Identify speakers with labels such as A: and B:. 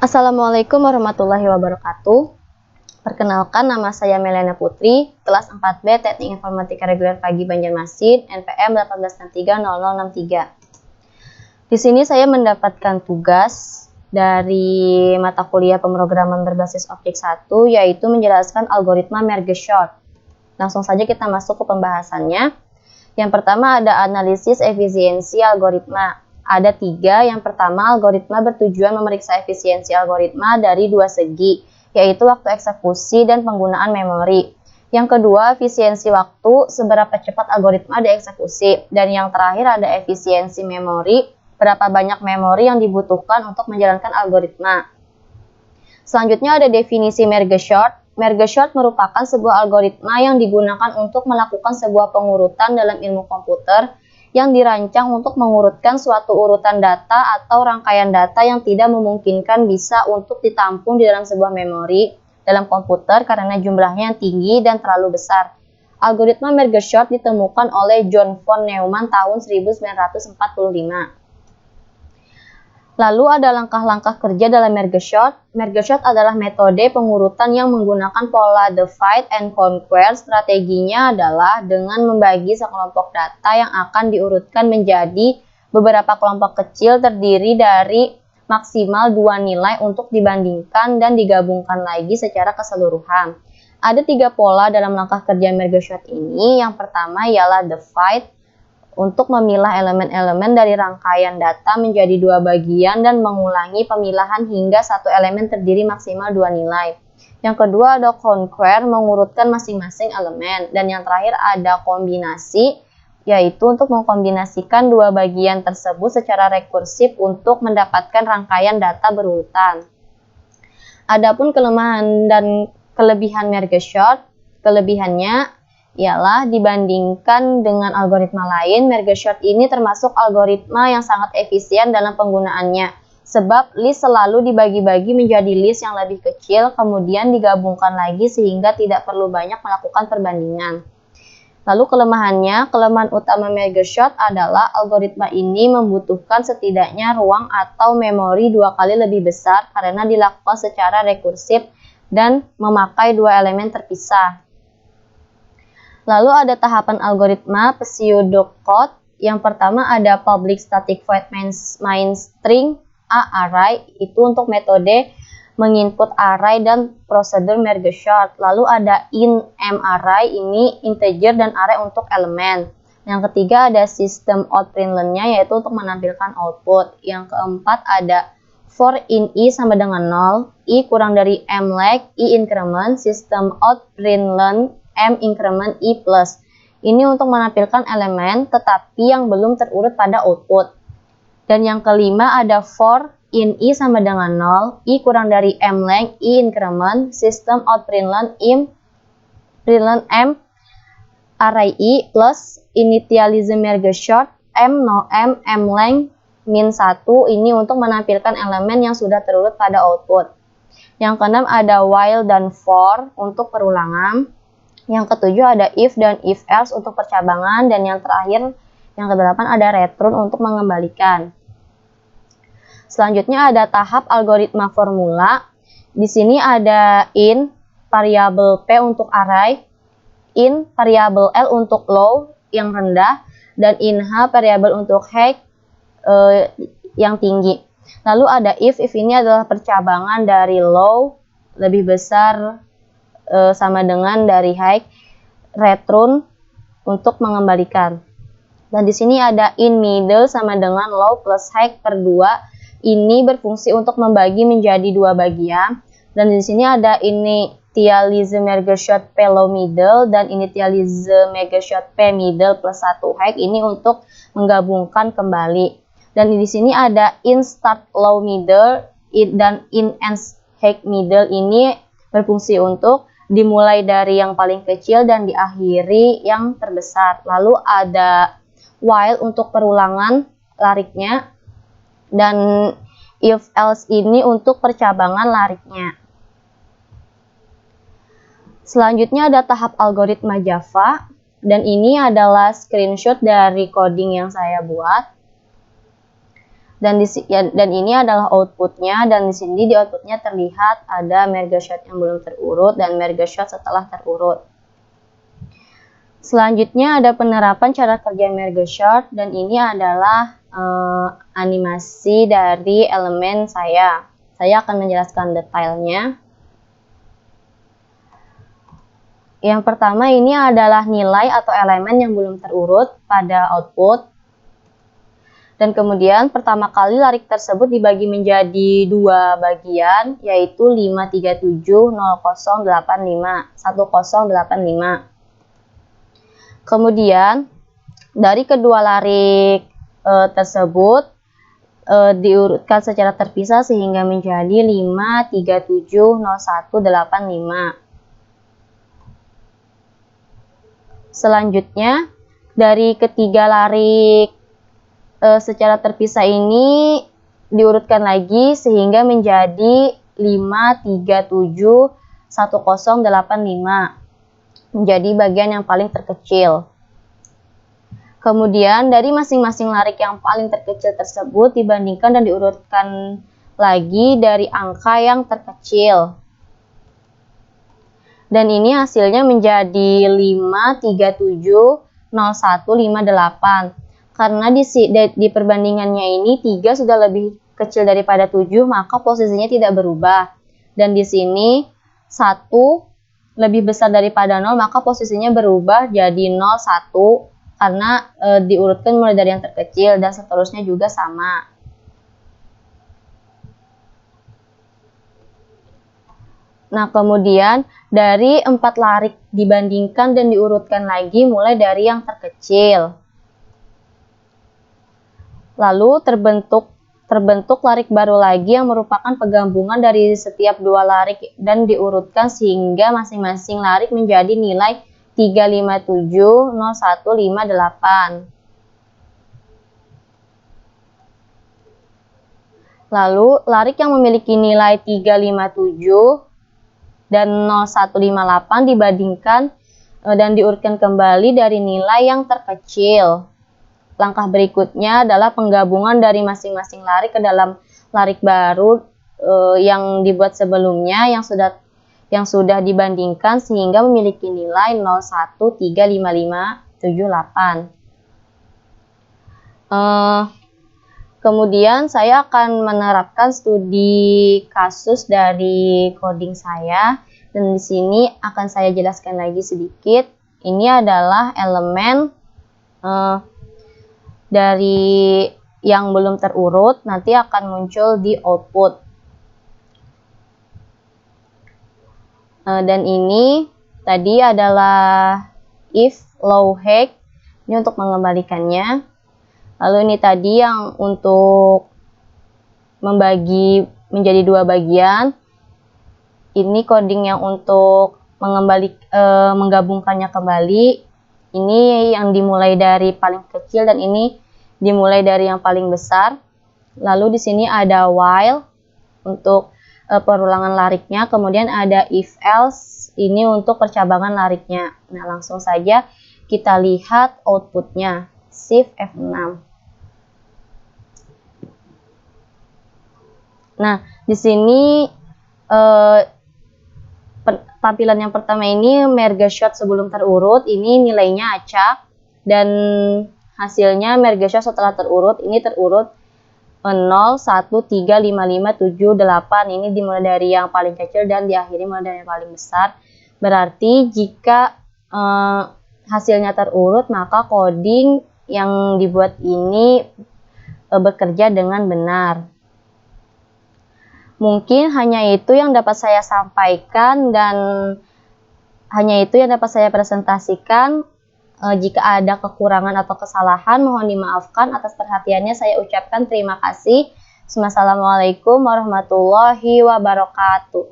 A: Assalamualaikum warahmatullahi wabarakatuh. Perkenalkan, nama saya Melena Putri, kelas 4B Teknik Informatika Reguler Pagi Banjarmasin, NPM 1863-0063. Di sini saya mendapatkan tugas dari mata kuliah pemrograman berbasis objek 1, yaitu menjelaskan algoritma merge sort. Langsung saja kita masuk ke pembahasannya. Yang pertama ada analisis efisiensi algoritma. Ada 3. Yang pertama, algoritma bertujuan memeriksa efisiensi algoritma dari 2 segi, yaitu waktu eksekusi dan penggunaan memori. Yang kedua, efisiensi waktu, seberapa cepat algoritma dieksekusi. Dan yang terakhir ada efisiensi memori, berapa banyak memori yang dibutuhkan untuk menjalankan algoritma. Selanjutnya ada definisi merge sort. Merge sort merupakan sebuah algoritma yang digunakan untuk melakukan sebuah pengurutan dalam ilmu komputer yang dirancang untuk mengurutkan suatu urutan data atau rangkaian data yang tidak memungkinkan bisa untuk ditampung di dalam sebuah memori dalam komputer karena jumlahnya yang tinggi dan terlalu besar. Algoritma merge sort ditemukan oleh John von Neumann tahun 1945. Lalu ada langkah-langkah kerja dalam merge sort. Merge sort adalah metode pengurutan yang menggunakan pola divide and conquer. Strateginya adalah dengan membagi sekelompok data yang akan diurutkan menjadi beberapa kelompok kecil terdiri dari maksimal 2 nilai untuk dibandingkan dan digabungkan lagi secara keseluruhan. Ada 3 pola dalam langkah kerja merge sort ini. Yang pertama ialah divide, untuk memilah elemen-elemen dari rangkaian data menjadi 2 bagian dan mengulangi pemilahan hingga satu elemen terdiri maksimal 2 nilai. Yang kedua ada conquer, mengurutkan masing-masing elemen. Dan yang terakhir ada kombinasi, yaitu untuk mengkombinasikan 2 bagian tersebut secara rekursif untuk mendapatkan rangkaian data berurutan. Adapun kelemahan dan kelebihan merge sort, kelebihannya ialah dibandingkan dengan algoritma lain, merge sort ini termasuk algoritma yang sangat efisien dalam penggunaannya, sebab list selalu dibagi-bagi menjadi list yang lebih kecil, kemudian digabungkan lagi sehingga tidak perlu banyak melakukan perbandingan. Lalu kelemahannya, kelemahan utama merge sort adalah algoritma ini membutuhkan setidaknya ruang atau memori 2 kali lebih besar karena dilakukan secara rekursif dan memakai 2 elemen terpisah. Lalu ada tahapan algoritma pseudocode. Yang pertama ada public static void main string array, itu untuk metode menginput array dan prosedur merge sort. Lalu ada in m array, ini integer dan array untuk elemen. Yang ketiga ada system out println-nya, yaitu untuk menampilkan output. Yang keempat ada for in i sama dengan 0, i kurang dari m lag, i increment, system out println m increment i plus. Ini untuk menampilkan elemen tetapi yang belum terurut pada output. Dan yang kelima ada for in i sama dengan 0, i kurang dari m lag, i increment, system out println m array i plus initialize merge sort m 0m m lag min 1, ini untuk menampilkan elemen yang sudah terurut pada output. Yang keenam ada while dan for untuk perulangan. Yang ketujuh ada if dan if else untuk percabangan, dan yang terakhir yang kedelapan ada return untuk mengembalikan. Selanjutnya ada tahap algoritma formula. Di sini ada in variabel p untuk array, in variabel l untuk low yang rendah, dan in h variabel untuk high yang tinggi. Lalu ada if ini adalah percabangan dari low lebih besar sama dengan dari high, return untuk mengembalikan. Dan di sini ada in middle sama dengan low plus high per 2. Ini berfungsi untuk membagi menjadi 2 bagian. Dan di sini ada initialize merge sort p low middle dan initialize merge sort p middle plus 1 high, ini untuk menggabungkan kembali. Dan di sini ada in start low middle dan in end high middle, ini berfungsi untuk dimulai dari yang paling kecil dan diakhiri yang terbesar. Lalu ada while untuk perulangan lariknya, dan if else ini untuk percabangan lariknya. Selanjutnya ada tahap algoritma Java, dan ini adalah screenshot dari coding yang saya buat. Dan ini adalah outputnya, dan di sini di outputnya terlihat ada merge shot yang belum terurut dan merge shot setelah terurut. Selanjutnya ada penerapan cara kerja merge shot, dan ini adalah animasi dari elemen saya. Saya akan menjelaskan detailnya. Yang pertama ini adalah nilai atau elemen yang belum terurut pada output. Dan kemudian pertama kali larik tersebut dibagi menjadi dua bagian, yaitu 537-00851-1085. Kemudian dari kedua larik tersebut diurutkan secara terpisah sehingga menjadi 537-0185. Selanjutnya dari ketiga larik secara terpisah ini diurutkan lagi sehingga menjadi 537-1085, menjadi bagian yang paling terkecil. Kemudian dari masing-masing larik yang paling terkecil tersebut dibandingkan dan diurutkan lagi dari angka yang terkecil. Dan ini hasilnya menjadi 537-0158. Karena di perbandingannya ini 3 sudah lebih kecil daripada 7, maka posisinya tidak berubah. Dan di sini 1 lebih besar daripada 0, maka posisinya berubah jadi 01, karena diurutkan mulai dari yang terkecil, dan seterusnya juga sama. Nah, kemudian dari 4 larik dibandingkan dan diurutkan lagi mulai dari yang terkecil. Lalu terbentuk larik baru lagi yang merupakan penggabungan dari setiap dua larik dan diurutkan sehingga masing-masing larik menjadi nilai 357-0158. Lalu larik yang memiliki nilai 357 dan 0158 dibandingkan dan diurutkan kembali dari nilai yang terkecil. Langkah berikutnya adalah penggabungan dari masing-masing larik ke dalam larik baru yang dibuat sebelumnya yang sudah dibandingkan sehingga memiliki nilai 013558. Kemudian saya akan menerapkan studi kasus dari coding saya, dan di sini akan saya jelaskan lagi sedikit. Ini adalah elemen dari yang belum terurut, nanti akan muncul di output. Dan ini tadi adalah if low hack, ini untuk mengembalikannya. Lalu ini tadi yang untuk membagi menjadi dua bagian. Ini coding yang untuk menggabungkannya kembali. Ini yang dimulai dari paling kecil dan ini dimulai dari yang paling besar. Lalu di sini ada while untuk perulangan lariknya, kemudian ada if else ini untuk percabangan lariknya. Nah, langsung saja kita lihat outputnya. Shift F6. Nah, di sini tampilan yang pertama ini merge shot sebelum terurut, ini nilainya acak, dan hasilnya merge shot setelah terurut, ini terurut 0, 1, 3, 5, 5, 7, 8, ini dimulai dari yang paling kecil dan diakhiri mulai dari yang paling besar. Berarti jika hasilnya terurut, maka coding yang dibuat ini bekerja dengan benar. Mungkin hanya itu yang dapat saya sampaikan dan hanya itu yang dapat saya presentasikan. Jika ada kekurangan atau kesalahan, mohon dimaafkan. Atas perhatiannya saya ucapkan terima kasih. Wassalamualaikum warahmatullahi wabarakatuh.